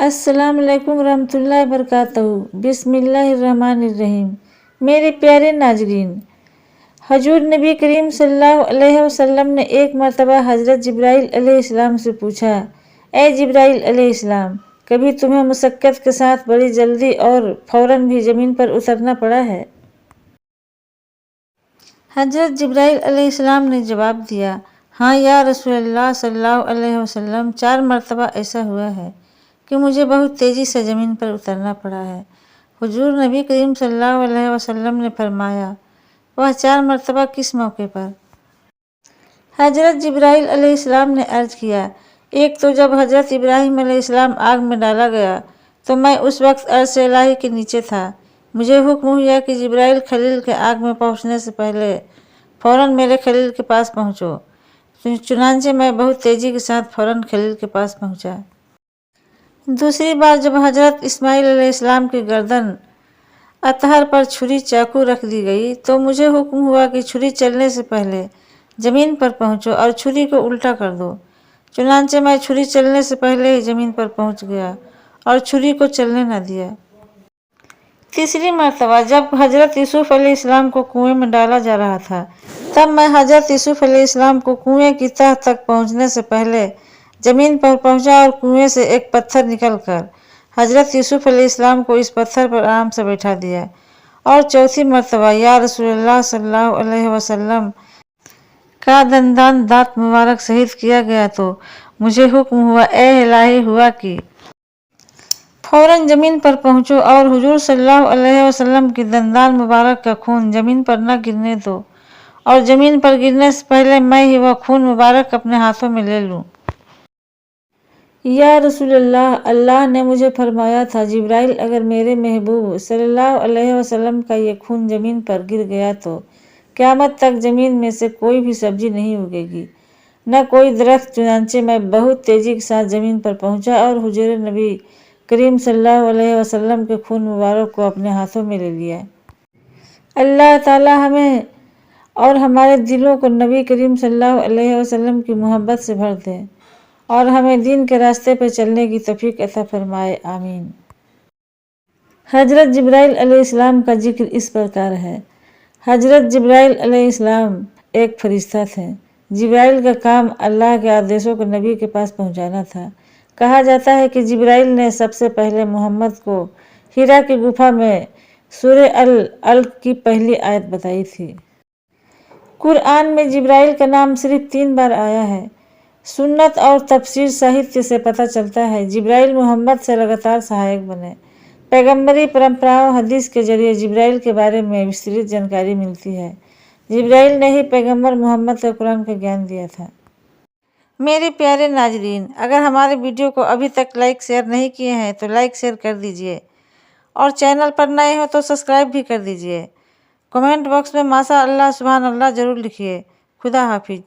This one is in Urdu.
السلام علیکم ورحمۃ اللہ وبرکاتہ۔ بسم اللہ الرحمن الرحیم۔ میرے پیارے ناظرین، حضور نبی کریم صلی اللہ علیہ وسلم نے ایک مرتبہ حضرت جبرائیل علیہ السلام سے پوچھا، اے جبرائیل علیہ السلام، کبھی تمہیں مشقت کے ساتھ بڑی جلدی اور فوراً بھی زمین پر اترنا پڑا ہے؟ حضرت جبرائیل علیہ السلام نے جواب دیا، ہاں یا رسول اللہ صلی اللہ علیہ وسلم، 4 مرتبہ ایسا ہوا ہے کہ مجھے بہت تیزی سے زمین پر اترنا پڑا ہے۔ حضور نبی کریم صلی اللہ علیہ وسلم نے فرمایا، وہ 4 مرتبہ کس موقع پر؟ حضرت جبرائیل علیہ السلام نے عرض کیا، ایک تو جب حضرت ابراہیم علیہ السلام آگ میں ڈالا گیا تو میں اس وقت عرش الہی کے نیچے تھا۔ مجھے حکم ہوا کہ جبرائیل خلیل کے آگ میں پہنچنے سے پہلے فوراً میرے خلیل کے پاس پہنچو۔ چنانچہ میں بہت تیزی کے ساتھ فوراً خلیل کے پاس پہنچا۔ دوسری بار جب حضرت اسماعیل علیہ السلام کی گردن اطہر پر چھری چاقو رکھ دی گئی تو مجھے حکم ہوا کہ چھری چلنے سے پہلے زمین پر پہنچو اور چھری کو الٹا کر دو۔ چنانچہ میں چھری چلنے سے پہلے ہی زمین پر پہنچ گیا اور چھری کو چلنے نہ دیا۔ تیسری مرتبہ جب حضرت یوسف علیہ السلام کو کنویں میں ڈالا جا رہا تھا، تب میں حضرت یوسف علیہ السلام کو کنویں کی تہ تک پہنچنے سے پہلے زمین پر پہنچا اور کنویں سے ایک پتھر نکل کر حضرت یوسف علیہ السلام کو اس پتھر پر آرام سے بیٹھا دیا۔ اور چوتھی مرتبہ یا رسول اللہ صلی اللہ علیہ وسلم کا دندان دانت مبارک شہید کیا گیا تو مجھے حکم ہوا، اے الہی ہوا کہ فوراً زمین پر پہنچو اور حضور صلی اللہ علیہ وسلم کی دندان مبارک کا خون زمین پر نہ گرنے دو، اور زمین پر گرنے سے پہلے میں ہی وہ خون مبارک اپنے ہاتھوں میں لے لوں۔ یا رسول اللہ، اللہ نے مجھے فرمایا تھا، جبرائیل، اگر میرے محبوب صلی اللہ علیہ وسلم کا یہ خون زمین پر گر گیا تو قیامت تک زمین میں سے کوئی بھی سبزی نہیں اگے گی، نہ کوئی درخت۔ چنانچہ میں بہت تیزی کے ساتھ زمین پر پہنچا اور حضور نبی کریم صلی اللہ علیہ وسلم کے خون مبارک کو اپنے ہاتھوں میں لے لیا۔ اللہ تعالی ہمیں اور ہمارے دلوں کو نبی کریم صلی اللہ علیہ وسلم کی محبت سے بھر دے اور ہمیں دین کے راستے پر چلنے کی توفیق عطا فرمائے، آمین۔ حضرت جبرائیل علیہ السلام کا ذکر اس پرکار ہے۔ حضرت جبرائیل علیہ السلام ایک فرشتہ تھے۔ جبرائیل کا کام اللہ کے آدیشوں کو نبی کے پاس پہنچانا تھا۔ کہا جاتا ہے کہ جبرائیل نے سب سے پہلے محمد کو حرا کی گپھا میں سورہ العلق کی پہلی آیت بتائی تھی۔ قرآن میں جبرائیل کا نام صرف 3 بار آیا ہے۔ سنت اور تفسیر ساہتیہ سے پتہ چلتا ہے جبرائیل محمد سے لگاتار سہایک بنے۔ پیغمبری پرمپراؤں حدیث کے ذریعے جبرائیل کے بارے میں وسترت جانکاری ملتی ہے۔ جبرائیل نے ہی پیغمبر محمد کو قرآن کا گیان دیا تھا۔ میرے پیارے ناظرین، اگر ہمارے ویڈیو کو ابھی تک لائک شیئر نہیں کیے ہیں تو لائک شیئر کر دیجئے، اور چینل پر نئے ہو تو سبسکرائب بھی کر دیجئے۔ کمنٹ باکس میں ماشاء اللہ سبحان اللہ ضرور لکھیے۔ خدا حافظ۔